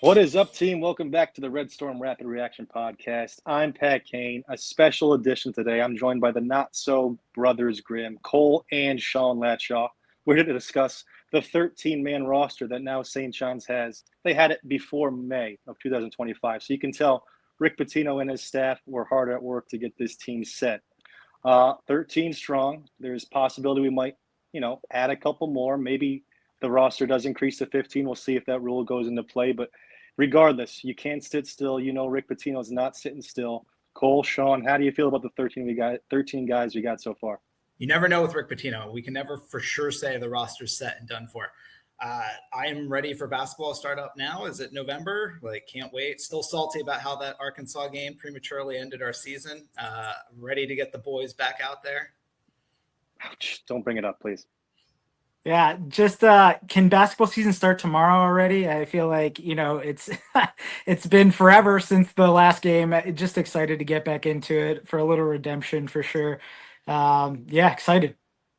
What is up, team? Welcome back to the Red Storm Rapid Reaction Podcast. I'm Pat Kane, a special edition today. I'm joined by the not-so-brothers Grimm, Cole and Sean Latshaw. We're here to discuss the 13-man roster that now St. John's has. They had it before May of 2025, so you can tell Rick Pitino and his staff were hard at work to get this team set. 13 strong. There's possibility we might, add a couple more. Maybe the roster does increase to 15. We'll see if that rule goes into play, but regardless, you can't sit still. Rick Pitino's not sitting still. Cole, Sean, how do you feel about the 13 guys we got so far? You never know with Rick Pitino. We can never for sure say the roster's set and done for. I am ready for basketball to start up now. Is it November? Can't wait. Still salty about how that Arkansas game prematurely ended our season. Ready to get the boys back out there. Ouch. Don't bring it up, please. Yeah, just can basketball season start tomorrow already? I feel like, it's it's been forever since the last game. Just excited to get back into it for a little redemption for sure. Yeah, excited.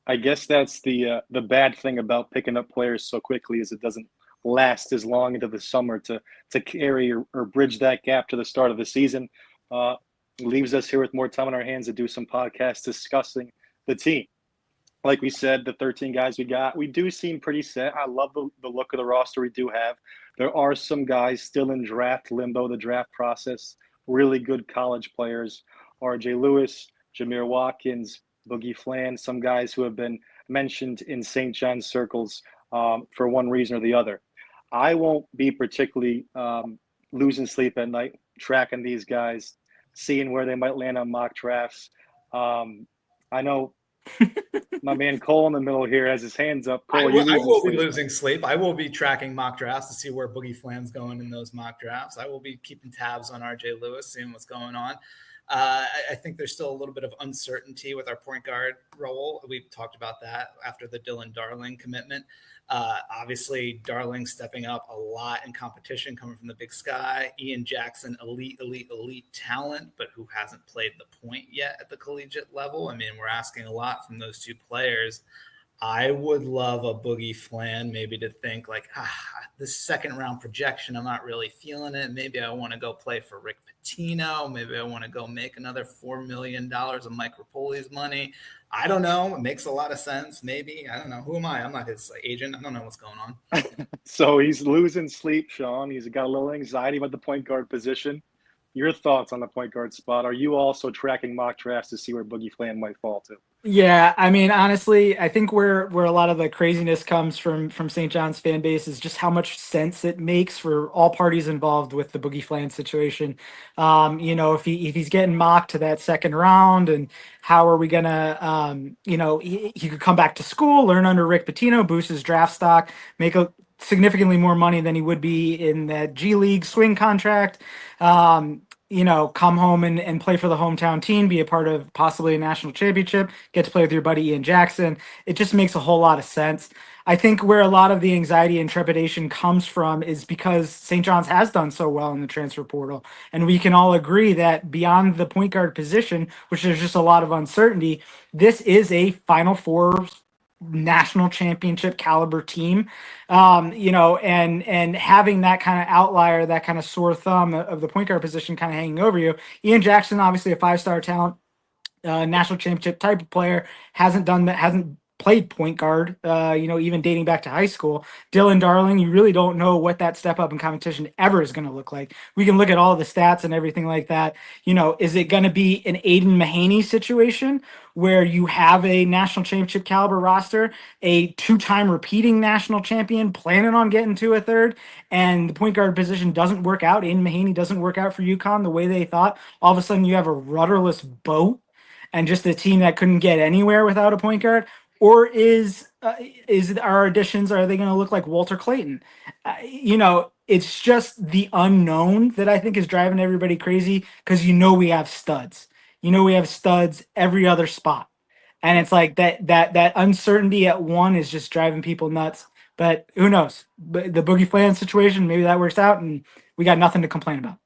I guess that's the bad thing about picking up players so quickly is it doesn't last as long into the summer to carry or bridge that gap to the start of the season. Leaves us here with more time on our hands to do some podcasts discussing the team. Like we said, the 13 guys we do seem pretty set. I love the look of the roster we do have. There are some guys still in draft limbo, the draft process, really good college players. R.J. Lewis, Jameer Watkins, Boogie Flan, some guys who have been mentioned in St. John's circles for one reason or the other. I won't be particularly losing sleep at night tracking these guys, seeing where they might land on mock drafts. I know my man Cole in the middle here has his hands up. Cole, I will be losing sleep. I will be tracking mock drafts to see where Boogie Flan's going in those mock drafts. I will be keeping tabs on RJ Lewis, seeing what's going on. I think there's still a little bit of uncertainty with our point guard role. We've talked about that after the Dylan Darling commitment. Obviously, Darling stepping up a lot in competition coming from the Big Sky. Ian Jackson, elite talent, but who hasn't played the point yet at the collegiate level. I mean, we're asking a lot from those two players. I would love a Boogie Flan maybe to think this second round projection, I'm not really feeling it. Maybe I want to go play for Rick Pitino. Maybe I want to go make another $4 million of Mike Rapoli's money. I don't know. It makes a lot of sense. Maybe. I don't know. Who am I? I'm not his agent. I don't know what's going on. So he's losing sleep, Sean. He's got a little anxiety about the point guard position. Your thoughts on the point guard spot? Are you also tracking mock drafts to see where Boogie Flan might fall to? Yeah, I mean, honestly, I think where a lot of the craziness comes from St. John's fan base is just how much sense it makes for all parties involved with the Boogie Flan situation. If he's getting mocked to that second round, and how are we gonna, he could come back to school, learn under Rick Pitino, boost his draft stock, make significantly more money than he would be in that G League swing contract. Come home and play for the hometown team, be a part of possibly a national championship, get to play with your buddy Ian Jackson. It just makes a whole lot of sense. I think where a lot of the anxiety and trepidation comes from is because St. John's has done so well in the transfer portal. And we can all agree that beyond the point guard position, which there's just a lot of uncertainty, this is a Final Four national championship caliber team, and having that kind of outlier, that kind of sore thumb of the point guard position kind of hanging over you. Ian Jackson, obviously a 5-star talent, national championship type of player, hasn't played point guard, even dating back to high school. Dylan Darling, you really don't know what that step up in competition ever is going to look like. We can look at all the stats and everything like that. Is it going to be an Aiden Mahaney situation where you have a national championship caliber roster, a 2-time repeating national champion planning on getting to a third, and the point guard position doesn't work out? Aiden Mahaney doesn't work out for UConn the way they thought. All of a sudden you have a rudderless boat and just a team that couldn't get anywhere without a point guard. Or is our additions, are they going to look like Walter Clayton? It's just the unknown that I think is driving everybody crazy, because we have studs. We have studs every other spot. And it's like that uncertainty at one is just driving people nuts. But who knows? But the Boogie Flan situation, maybe that works out and we got nothing to complain about.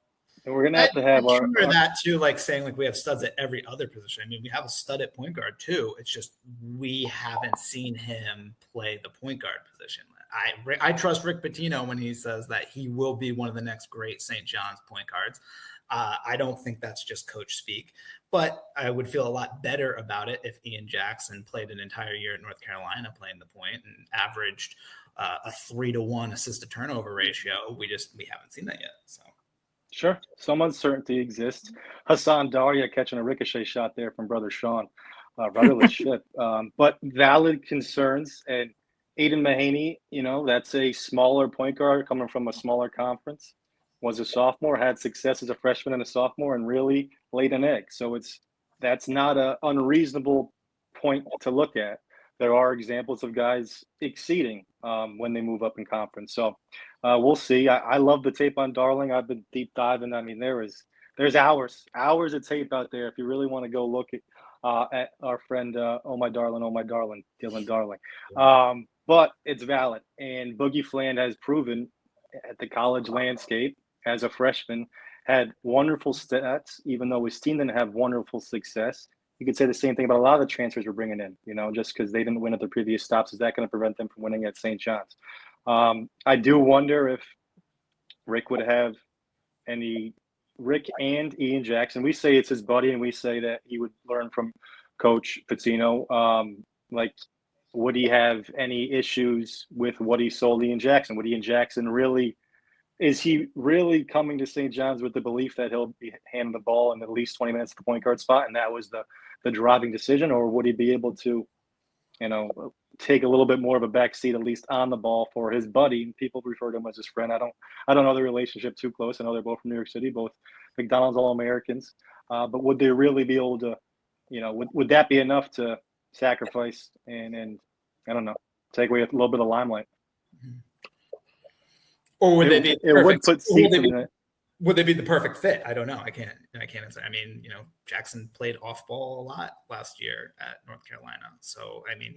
And we're gonna have to have our that too, saying we have studs at every other position. I mean, we have a stud at point guard too. It's just we haven't seen him play the point guard position I trust Rick Pitino when he says that he will be one of the next great St. John's point guards. I don't think that's just coach speak, but I would feel a lot better about it if Ian Jackson played an entire year at North Carolina playing the point and averaged a 3-to-1 assist to turnover ratio. We haven't seen that yet. So sure, some uncertainty exists. Hassan Daria catching a ricochet shot there from brother Sean, rudderless ship. But valid concerns. And Aiden Mahaney, that's a smaller point guard coming from a smaller conference. Was a sophomore, had success as a freshman and a sophomore, and really laid an egg. So that's not an unreasonable point to look at. There are examples of guys exceeding when they move up in conference. So we'll see. I love the tape on Darling. I've been deep diving. I mean, there's hours of tape out there if you really want to go look at our friend, oh my darling, Dylan Darling. But it's valid. And Boogie Fland has proven at the college landscape as a freshman, had wonderful stats, even though his team didn't have wonderful success. You could say the same thing about a lot of the transfers we're bringing in, just because they didn't win at the previous stops. Is that going to prevent them from winning at St. John's? I do wonder if Rick would have Rick and Ian Jackson. We say it's his buddy, and we say that he would learn from Coach Pitino. Would he have any issues with what he sold Ian Jackson? Would Ian Jackson is he really coming to St. John's with the belief that he'll be handing the ball in at least 20 minutes at the point guard spot, and that was the driving decision? Or would he be able to, take a little bit more of a backseat, at least on the ball, for his buddy? People refer to him as his friend. I don't know the relationship too close. I know they're both from New York City, both McDonald's All-Americans. But would they really be able to, would that be enough to sacrifice and I don't know, take away a little bit of limelight? Or would they be perfect? Would they be the perfect fit? I don't know. I can't answer. I mean, Jackson played off ball a lot last year at North Carolina. So, I mean,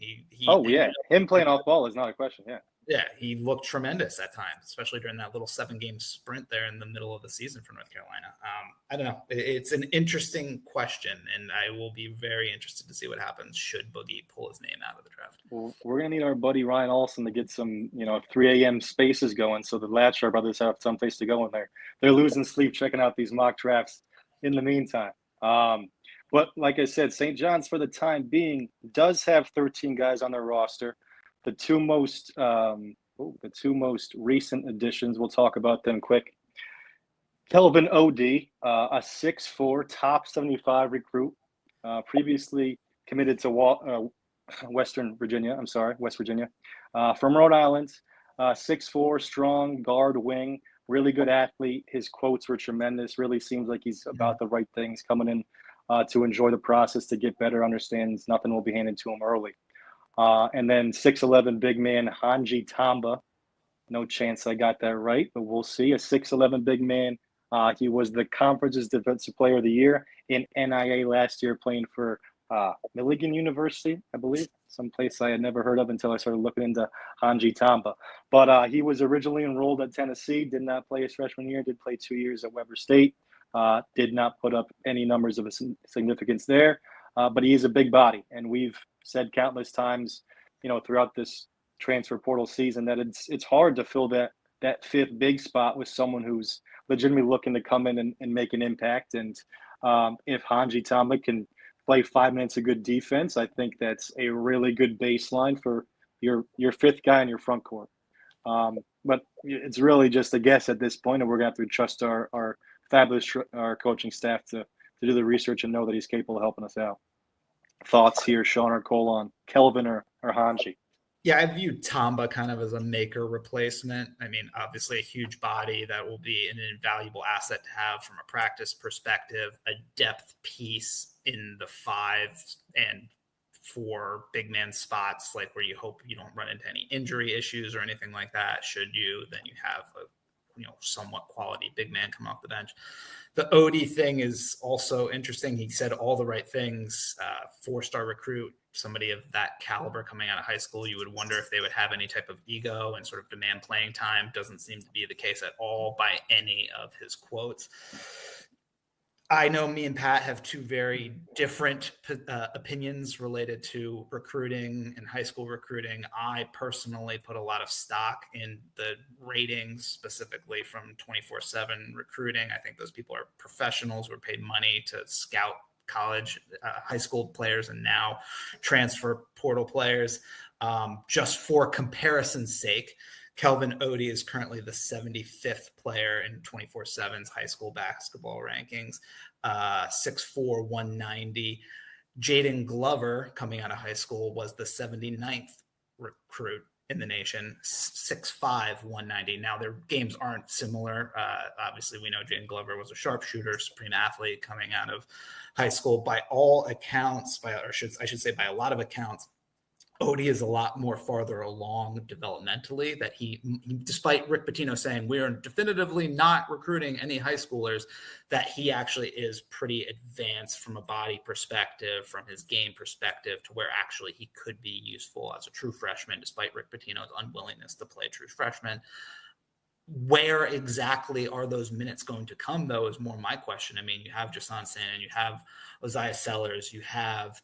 him playing off ball is not a question. Yeah. Yeah, he looked tremendous at times, especially during that little 7-game sprint there in the middle of the season for North Carolina. I don't know. It's an interesting question, and I will be very interested to see what happens should Boogie pull his name out of the draft. Well, we're going to need our buddy Ryan Olson to get some, 3 a.m. spaces going so the Latchar brothers have some place to go in there. They're losing sleep checking out these mock drafts in the meantime. But like I said, St. John's for the time being does have 13 guys on their roster. The two most recent additions, we'll talk about them quick. Kelvin O.D., a 6'4", top 75 recruit, previously committed to West Virginia, from Rhode Island. 6'4", strong guard wing, really good athlete. His quotes were tremendous. Really seems like he's about the right things, coming in to enjoy the process, to get better, understands nothing will be handed to him early. And then 6'11" big man, Hanji Tamba. No chance I got that right, but we'll see. A 6'11" big man. He was the conference's defensive player of the year in NIA last year, playing for Milligan University, I believe, someplace I had never heard of until I started looking into Hanji Tamba. But he was originally enrolled at Tennessee, did not play his freshman year, did play 2 years at Weber State, did not put up any numbers of significance there. But he is a big body, and we've said countless times, throughout this transfer portal season, that it's hard to fill that fifth big spot with someone who's legitimately looking to come in and make an impact. And if Hanji Tamba can play 5 minutes of good defense, I think that's a really good baseline for your fifth guy in your front court. But it's really just a guess at this point, and we're going to have to trust our fabulous coaching staff to do the research and know that he's capable of helping us out. Thoughts here, Sean or Cole, on Kelvin or Hanji? Yeah, I view Tamba kind of as a maker replacement. I mean, obviously a huge body that will be an invaluable asset to have from a practice perspective, a depth piece in the 5 and 4 big man spots, like where you hope you don't run into any injury issues or anything like that. Should you, then you have a somewhat quality big man come off the bench. The Odie thing is also interesting. He said all the right things. 4-star recruit, somebody of that caliber coming out of high school, you would wonder if they would have any type of ego and sort of demand playing time. Doesn't seem to be the case at all by any of his quotes. I know me and Pat have two very different opinions related to recruiting and high school recruiting. I personally put a lot of stock in the ratings, specifically from 24/7 recruiting. I think those people are professionals who are paid money to scout college, high school players, and now transfer portal players. Just for comparison's sake, Kelvin Odie is currently the 75th player in 24/7's high school basketball rankings, 6'4", 190. Jaden Glover, coming out of high school, was the 79th recruit in the nation, 6'5", 190. Now, their games aren't similar. Obviously, we know Jaden Glover was a sharpshooter, supreme athlete coming out of high school. By all accounts, I should say by a lot of accounts, Odie is a lot more farther along developmentally, that he, despite Rick Pitino saying we are definitively not recruiting any high schoolers, that he actually is pretty advanced from a body perspective, from his game perspective, to where actually he could be useful as a true freshman, despite Rick Pitino's unwillingness to play true freshman. Where exactly are those minutes going to come, though, is more my question. I mean, you have Jason Sand, you have Isaiah Sellers, you have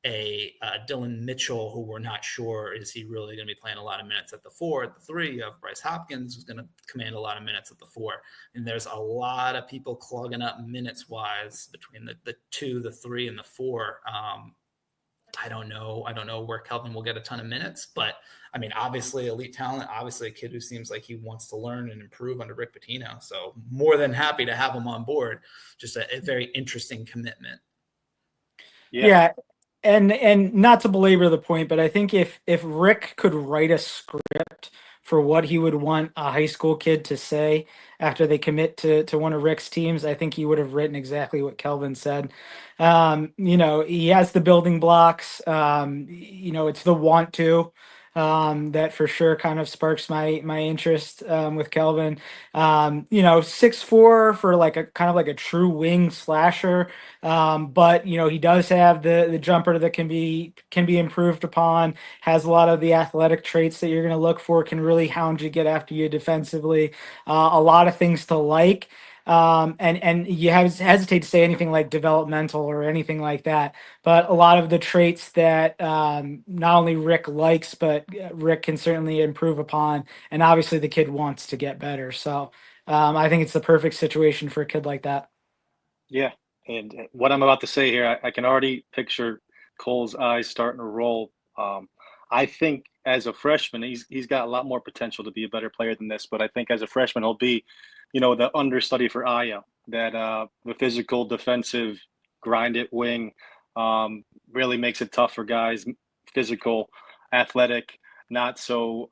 a Dylan Mitchell, who we're not sure, is he really going to be playing a lot of minutes at the 4? At the 3, you have Bryce Hopkins, who's going to command a lot of minutes at the 4. And there's a lot of people clogging up minutes-wise between the 2, the 3, and the 4. I don't know where Kelvin will get a ton of minutes, but I mean, obviously elite talent, obviously a kid who seems like he wants to learn and improve under Rick Pitino. So more than happy to have him on board. Just a very interesting commitment. Yeah. And not to belabor the point, but I think if Rick could write a script for what he would want a high school kid to say after they commit to one of Rick's teams, I think he would have written exactly what Kelvin said. He has the building blocks. It's the want to. That for sure kind of sparks my interest with Kelvin. 6'4" for like a kind of like a true wing slasher. But he does have the jumper that can be improved upon, has a lot of the athletic traits that you're going to look for, can really hound you, get after you defensively. A lot of things to like. And you hesitate to say anything like developmental or anything like that, but a lot of the traits that not only Rick likes, but Rick can certainly improve upon. And obviously the kid wants to get better. So I think it's the perfect situation for a kid like that. Yeah. And what I'm about to say here, I can already picture Cole's eyes starting to roll. I think as a freshman, he's got a lot more potential to be a better player than this. But I think as a freshman, he'll be, the understudy for Aya, that the physical, defensive, grind it wing really makes it tough for guys, physical, athletic, not so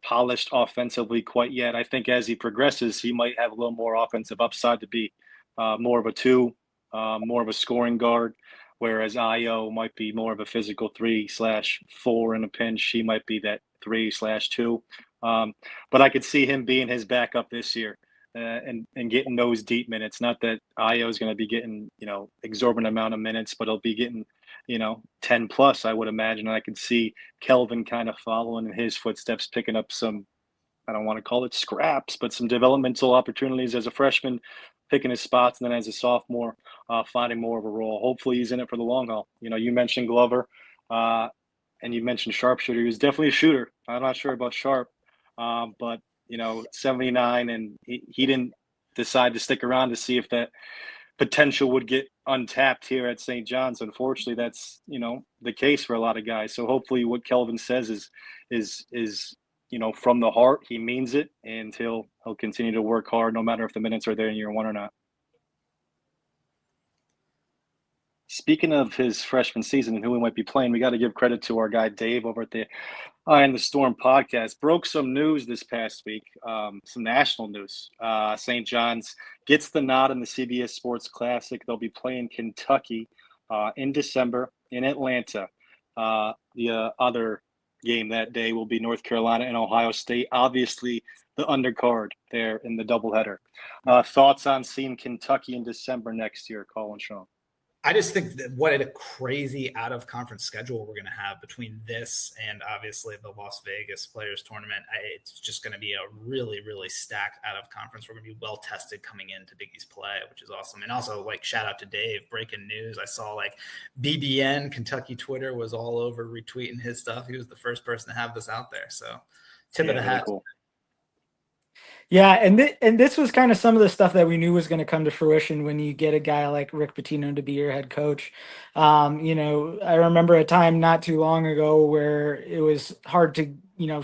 polished offensively quite yet. I think as he progresses, he might have a little more offensive upside to be more of a 2, more of a scoring guard, whereas Io might be more of a physical 3/4 in a pinch. He might be that 3/2. But I could see him being his backup this year and getting those deep minutes. Not that Io is going to be getting, exorbitant amount of minutes, but he'll be getting, 10 plus, I would imagine. And I could see Kelvin kind of following in his footsteps, picking up some, I don't want to call it scraps, but some developmental opportunities as a freshman, picking his spots, and then as a sophomore, finding more of a role. Hopefully he's in it for the long haul. You mentioned Glover, and you mentioned sharpshooter. He was definitely a shooter. I'm not sure about sharp, but 79, and he didn't decide to stick around to see if that potential would get untapped here at St. John's. Unfortunately, that's the case for a lot of guys. So hopefully, what Kelvin says is from the heart. He means it, and he'll continue to work hard no matter if the minutes are there in year 1 or not. Speaking of his freshman season and who he might be playing, we got to give credit to our guy Dave over at the Eye in the Storm podcast. Broke some news this past week, some national news. St. John's gets the nod in the CBS Sports Classic. They'll be playing Kentucky in December in Atlanta. The other game that day will be North Carolina and Ohio State. Obviously, the undercard there in the doubleheader. Thoughts on seeing Kentucky in December next year, Colin Sean? I just think that what a crazy out of conference schedule we're going to have between this and obviously the Las Vegas Players Tournament. It's just going to be a really, really stacked out of conference. We're going to be well tested coming into Big East play, which is awesome. And also, like, shout out to Dave, breaking news. I saw like BBN Kentucky Twitter was all over retweeting his stuff. He was the first person to have this out there. So tip of the hat. Cool. Yeah, and this was kind of some of the stuff that we knew was going to come to fruition when you get a guy like Rick Pitino to be your head coach. I remember a time not too long ago where it was hard to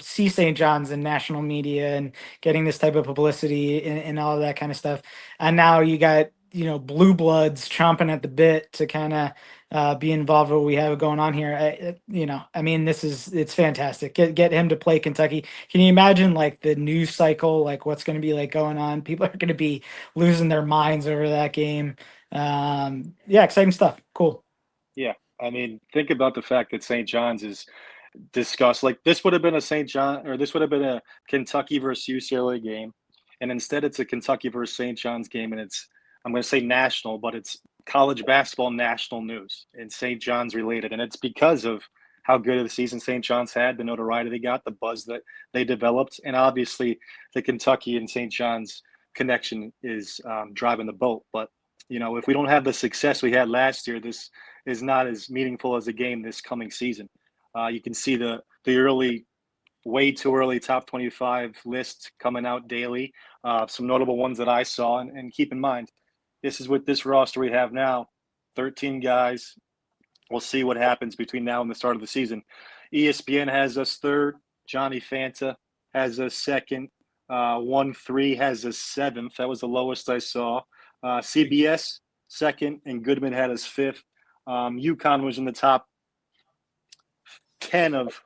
see St. John's in national media and getting this type of publicity and all of that kind of stuff. And now you got blue bloods chomping at the bit to kind of be involved with what we have going on here. It's fantastic. Get him to play Kentucky. Can you imagine like the news cycle, like what's going to be like going on? People are going to be losing their minds over that game. Exciting stuff. Cool. Yeah. I mean, think about the fact that St. John's is discussed. Like this would have been this would have been a Kentucky versus UCLA game. And instead it's a Kentucky versus St. John's game. And I'm going to say national, but it's college basketball national news and St. John's related. And it's because of how good of the season St. John's had, the notoriety they got, the buzz that they developed. And obviously the Kentucky and St. John's connection is driving the boat. But, if we don't have the success we had last year, this is not as meaningful as a game this coming season. You can see the early, way too early top 25 list coming out daily. Some notable ones that I saw, and keep in mind, this is with this roster we have now, 13 guys. We'll see what happens between now and the start of the season. ESPN has us third. Johnny Fanta has us second. 1-3 has us seventh. That was the lowest I saw. CBS second, and Goodman had us fifth. UConn was in the top 10 of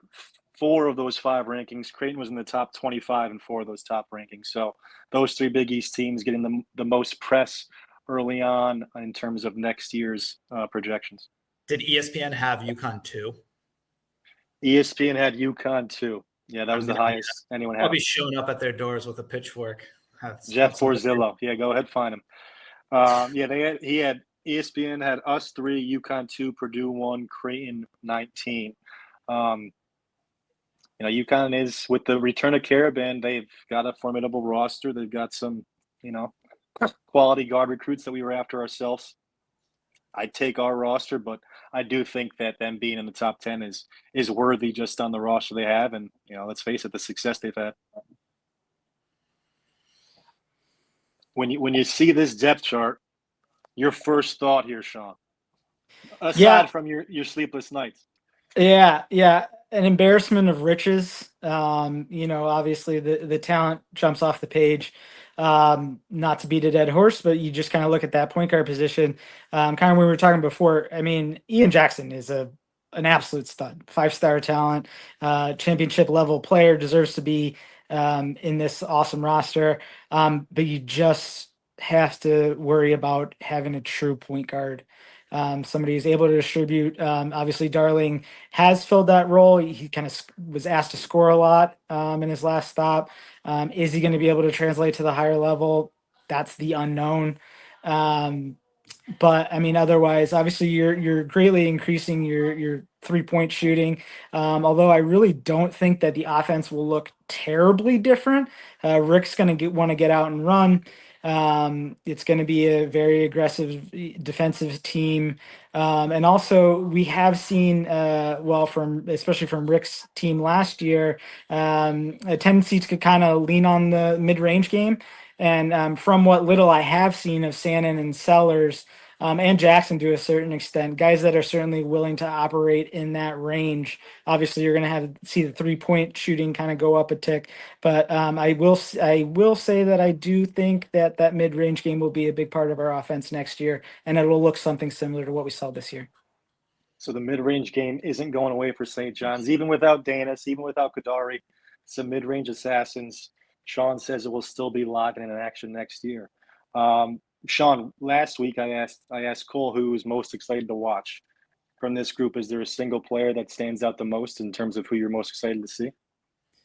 4 of those 5 rankings. Creighton was in the top 25 in 4 of those top rankings. So those 3 Big East teams getting the most press early on in terms of next year's projections. Did ESPN have UConn 2? ESPN had UConn 2. Yeah, that was the highest anyone had. I'll be showing up at their doors with a pitchfork. Jeff Borzillo. Yeah, go ahead, find him. ESPN had us 3, UConn 2, Purdue 1, Creighton 19. UConn is, with the return of Caravan, they've got a formidable roster. They've got some, quality guard recruits that we were after ourselves. I'd take our roster, but I do think that them being in the top 10 is worthy just on the roster they have. And, let's face it, the success they've had. When you see this depth chart, your first thought here, Sean, aside from your sleepless nights. Yeah. An embarrassment of riches. Obviously the talent jumps off the page. Not to beat a dead horse, but you just kind of look at that point guard position. Kind of when we were talking before, I mean, Ian Jackson is an absolute stud, 5-star talent, championship level player, deserves to be in this awesome roster. But you just have to worry about having a true point guard. Somebody who's able to distribute. Obviously, Darling has filled that role. He kind of was asked to score a lot in his last stop. Is he going to be able to translate to the higher level? That's the unknown. But I mean, otherwise, obviously, you're greatly increasing your 3-point shooting. Although I really don't think that the offense will look terribly different. Rick's going to want to get out and run. It's going to be a very aggressive defensive team. And also we have seen, especially from Rick's team last year, a tendency to kind of lean on the mid-range game. And from what little I have seen of Sannon and Sellers, and Jackson to a certain extent, guys that are certainly willing to operate in that range. Obviously, you're going to see the 3-point shooting kind of go up a tick, but I will say that I do think that mid-range game will be a big part of our offense next year, and it will look something similar to what we saw this year. So the mid-range game isn't going away for St. John's, even without Danis, even without Kadari. Some mid-range assassins. Sean says it will still be live and in action next year. Sean, last week I asked Cole who was most excited to watch from this group. Is there a single player that stands out the most in terms of who you're most excited to see?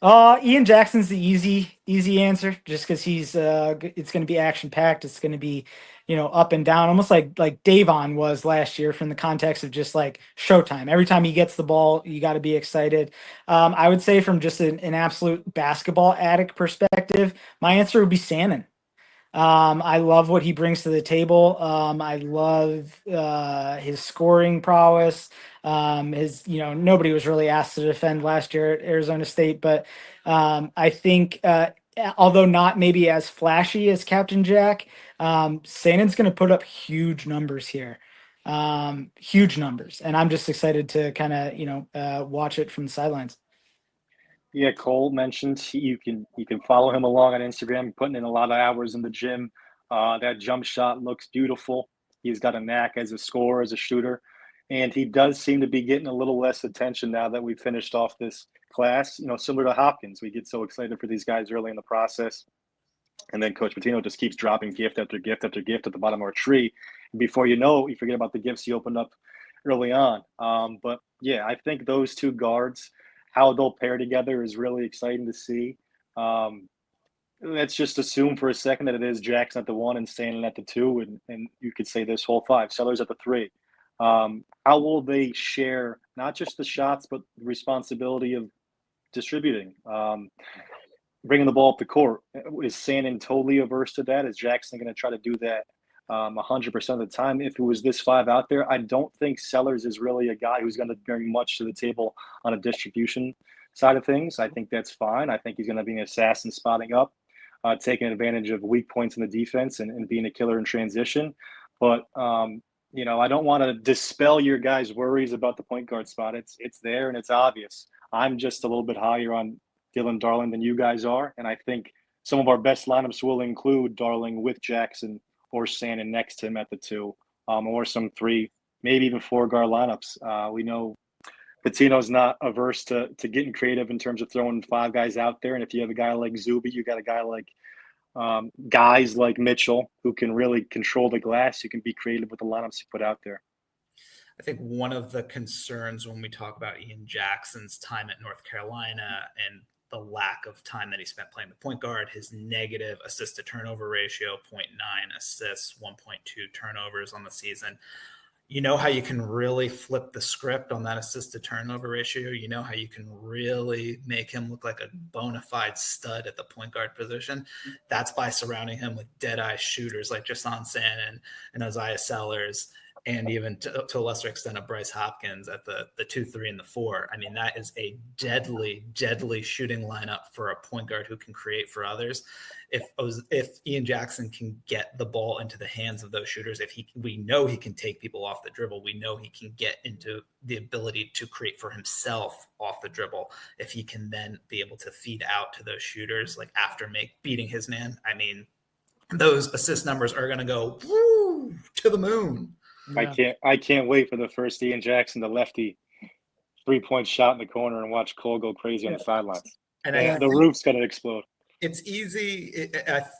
Ian Jackson's the easy answer, just because it's going to be action packed. It's going to be, up and down, almost like Davon was last year, from the context of just like showtime. Every time he gets the ball, you got to be excited. I would say from just an absolute basketball addict perspective, my answer would be Shannon. I love what he brings to the table. I love his scoring prowess. Nobody was really asked to defend last year at Arizona State, but I think, although not maybe as flashy as Captain Jack, Sanon's going to put up huge numbers here. Huge numbers. And I'm just excited to kind of, watch it from the sidelines. Yeah, Cole mentioned you can follow him along on Instagram, putting in a lot of hours in the gym. That jump shot looks beautiful. He's got a knack as a scorer, as a shooter, and he does seem to be getting a little less attention now that we've finished off this class. Similar to Hopkins, we get so excited for these guys early in the process, and then Coach Pitino just keeps dropping gift after gift after gift at the bottom of our tree. And before you know, you forget about the gifts he opened up early on. But yeah, I think those two guards, how they'll pair together, is really exciting to see. Let's just assume for a second that it is Jackson at the 1 and Stanton at the 2, and you could say this whole 5, Sellers at the 3. How will they share not just the shots, but the responsibility of distributing, bringing the ball up the court? Is Stanton totally averse to that? Is Jackson going to try to do that 100% of the time? If it was this 5 out there, I don't think Sellers is really a guy who's going to bring much to the table on a distribution side of things. I think that's fine. I think he's going to be an assassin spotting up, taking advantage of weak points in the defense and being a killer in transition. But, I don't want to dispel your guys' worries about the point guard spot. It's there and it's obvious. I'm just a little bit higher on Dylan Darling than you guys are. And I think some of our best lineups will include Darling with Jackson or Shannon next to him at the 2, or some 3, maybe even 4 guard lineups. We know Pitino's not averse to getting creative in terms of throwing 5 guys out there. And if you have a guy like Zuby, you got a guy like guys like Mitchell who can really control the glass. You can be creative with the lineups you put out there. I think one of the concerns when we talk about Ian Jackson's time at North Carolina and the lack of time that he spent playing the point guard, his negative assist to turnover ratio, 0.9 assists, 1.2 turnovers on the season. You know how you can really flip the script on that assist to turnover ratio? You know how you can really make him look like a bona fide stud at the point guard position? That's by surrounding him with dead-eye shooters like Jason Shannon and Isaiah Sellers, and even to a lesser extent of Bryce Hopkins at the 2, 3, and the 4. I mean, that is a deadly, deadly shooting lineup for a point guard who can create for others. If Ian Jackson can get the ball into the hands of those shooters, we know he can take people off the dribble. We know he can get into the ability to create for himself off the dribble. If he can then be able to feed out to those shooters, like after beating his man, I mean, those assist numbers are going to go to the moon. Yeah. I can't wait for the first Ian Jackson, the lefty, 3-point shot in the corner, and watch Cole go crazy on the sidelines. And the roof's going to explode. It's easy.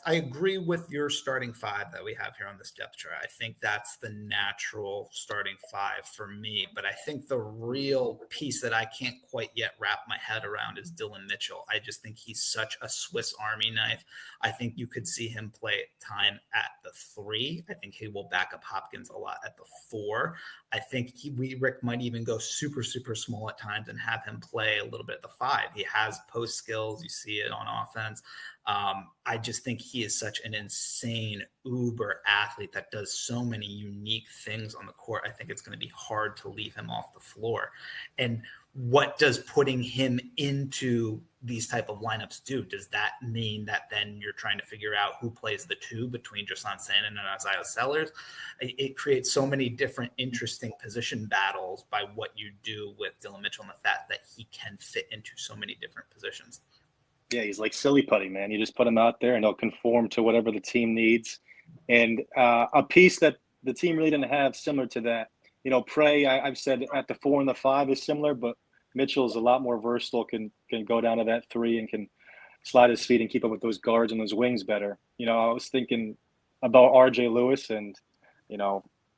I agree with your starting 5 that we have here on this depth chart. I think that's the natural starting 5 for me. But I think the real piece that I can't quite yet wrap my head around is Dylan Mitchell. I just think he's such a Swiss Army knife. I think you could see him play time at the 3. I think he will back up Hopkins a lot at the 4. I think Rick might even go super, super small at times and have him play a little bit at the 5. He has post skills. You see it on offense. I just think he is such an insane uber athlete that does so many unique things on the court. I think it's going to be hard to leave him off the floor. And what does putting him into these type of lineups do? Does that mean that then you're trying to figure out who plays the 2 between Jason Shannon and Isaiah Sellers? It creates so many different interesting position battles by what you do with Dylan Mitchell and the fact that he can fit into so many different positions. Yeah, he's like silly putty, man. You just put him out there and he'll conform to whatever the team needs. And a piece that the team really didn't have similar to that, Prey, I've said at the 4 and the 5 is similar, but Mitchell's a lot more versatile, can go down to that 3 and can slide his feet and keep up with those guards and those wings better. I was thinking about RJ Lewis, and,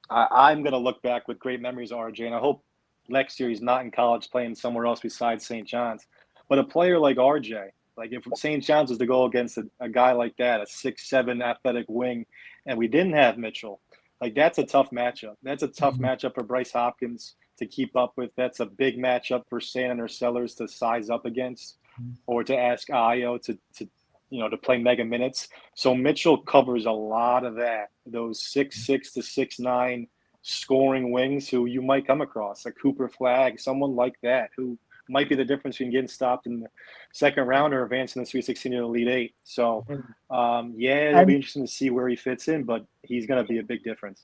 I'm going to look back with great memories of RJ, and I hope next year he's not in college playing somewhere else besides St. John's. But a player like RJ, like if St. John's was to go against a guy like that, a 6'7" athletic wing, and we didn't have Mitchell, like that's a tough matchup. That's a tough matchup for Bryce Hopkins to keep up with. That's a big matchup for Sandin or Sellers to size up against, or to ask Ayo to play mega minutes. So Mitchell covers a lot of that. Those 6'6" to 6'9" scoring wings who you might come across, a Cooper Flagg, someone like that who might be the difference between getting stopped in the second round or advancing the Sweet 16 to the Elite Eight. So, it'll be interesting to see where he fits in, but he's going to be a big difference.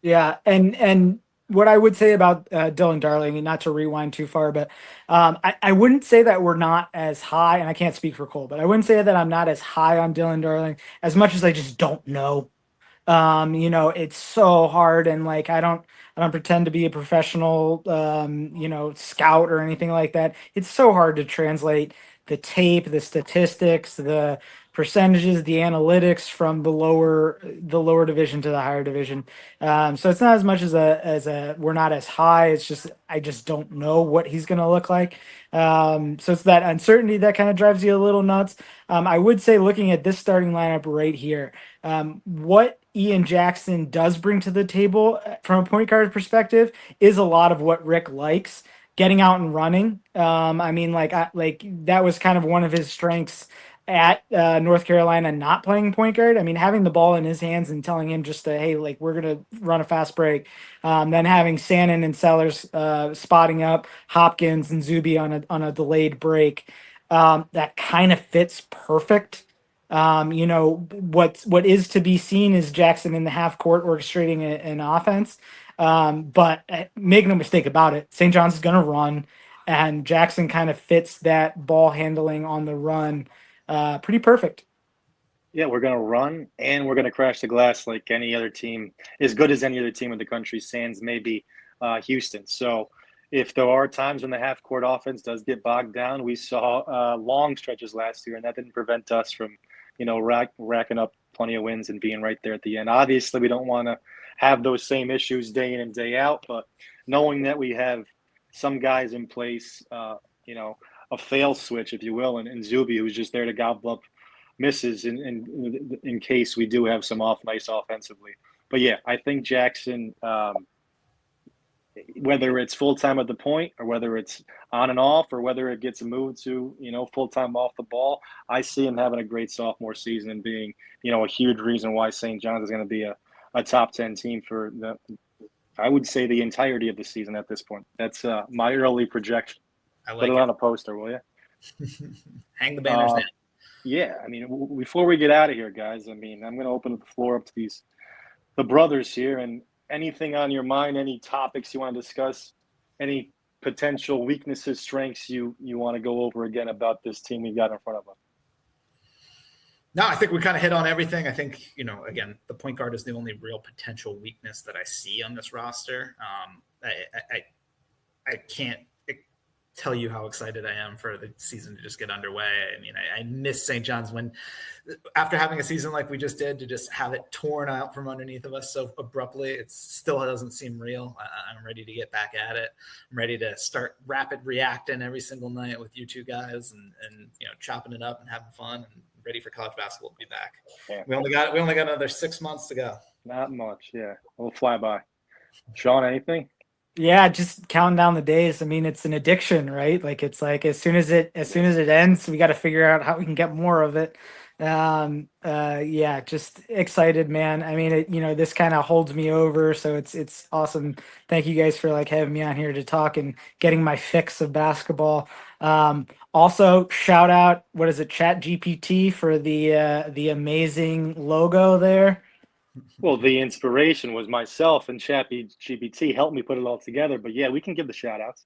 Yeah, and what I would say about Dylan Darling, and not to rewind too far, but I wouldn't say that we're not as high, and I can't speak for Cole, but I wouldn't say that I'm not as high on Dylan Darling as much as I just don't know. It's so hard, and like I don't pretend to be a professional scout or anything like that. It's so hard to translate the tape, the statistics, the percentages, the analytics from the lower division to the higher division. So it's not as much as a we're not as high. It's just I just don't know what he's going to look like. So it's that uncertainty that kind of drives you a little nuts. I would say looking at this starting lineup right here, what Ian Jackson does bring to the table from a point guard perspective is a lot of what Rick likes, getting out and running. That was kind of one of his strengths at North Carolina, not playing point guard. I mean, having the ball in his hands and telling him just to, hey, like we're going to run a fast break. Then having Sandin and Sellers spotting up Hopkins and Zuby on a delayed break. That kind of fits perfect. What is to be seen is Jackson in the half court orchestrating an offense. But make no mistake about it, St. John's is going to run, and Jackson kind of fits that ball handling on the run pretty perfect. Yeah, we're going to run and we're going to crash the glass like any other team, as good as any other team in the country, sans maybe Houston. So if there are times when the half-court offense does get bogged down, we saw long stretches last year, and that didn't prevent us from, racking up plenty of wins and being right there at the end. Obviously, we don't want to have those same issues day in and day out, but knowing that we have some guys in place, a fail switch, if you will, and Zuby, who's just there to gobble up misses in case we do have some off nights offensively. But yeah, I think Jackson, whether it's full-time at the point or whether it's on and off or whether it gets moved to, full-time off the ball, I see him having a great sophomore season and being, a huge reason why St. John's is going to be a top 10 team for I would say the entirety of the season at this point. That's my early projection. Put it on a poster, will you? Hang the banners down. Yeah, I mean, before we get out of here, guys, I mean, I'm going to open the floor up to the brothers here, and anything on your mind, any topics you want to discuss, any potential weaknesses, strengths you want to go over again about this team we got in front of us. No, I think we kind of hit on everything. I think, again, the point guard is the only real potential weakness that I see on this roster. I can't tell you how excited I am for the season to just get underway. I mean, I miss St. John's when, after having a season like we just did, to just have it torn out from underneath of us so abruptly, it still doesn't seem real. I'm ready to get back at it. I'm ready to start rapid reacting every single night with you two guys and chopping it up and having fun and ready for college basketball to be back. Yeah. We only got another 6 months to go. Not much. Yeah. We'll fly by. Sean, anything? Yeah, just counting down the days. I mean, it's an addiction, right? Like it's like as soon as it ends, we got to figure out how we can get more of it. Yeah, just excited, man. I mean, this kind of holds me over, so it's awesome. Thank you guys for having me on here to talk and getting my fix of basketball. Also, shout out, what is it, Chat GPT for the amazing logo there. Well, the inspiration was myself, and ChatGPT helped me put it all together. But yeah, we can give the shout outs.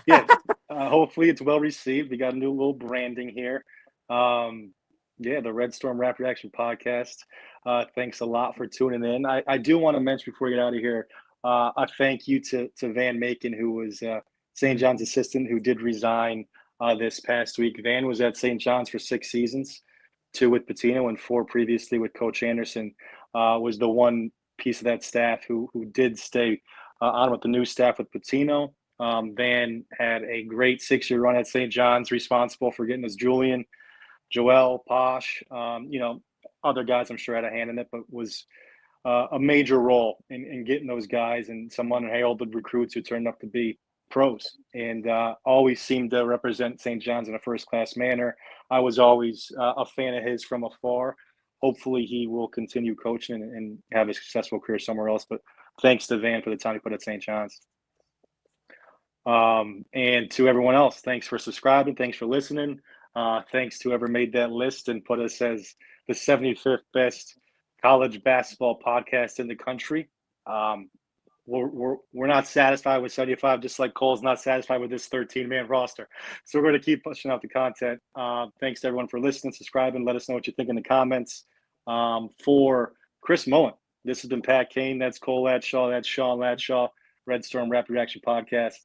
Yeah, hopefully it's well received. We got a new little branding here. Yeah, the Red Storm Rap Reaction podcast. Thanks a lot for tuning in. I do want to mention before we get out of here, a thank you to Van Macon, who was St. John's assistant, who did resign this past week. Van was at St. John's for 6 seasons, 2 with Pitino and 4 previously with Coach Anderson. Was the one piece of that staff who did stay on with the new staff with Pitino. Van had a great 6-year run at St. John's, responsible for getting us Julian, Joel, Posh, other guys I'm sure had a hand in it, but was a major role in getting those guys and some unheralded recruits who turned up to be pros and always seemed to represent St. John's in a first-class manner. I was always a fan of his from afar. Hopefully he will continue coaching and have a successful career somewhere else. But thanks to Van for the time he put at St. John's. And to everyone else, thanks for subscribing. Thanks for listening. Thanks to whoever made that list and put us as the 75th best college basketball podcast in the country. We're not satisfied with 75, just like Cole's not satisfied with this 13-man roster. So we're going to keep pushing out the content. Thanks to everyone for listening, subscribing. Let us know what you think in the comments. For Chris Mullen, this has been Pat Kane. That's Cole Ladshaw. That's Sean Ladshaw. Red Storm Rapid Reaction Podcast.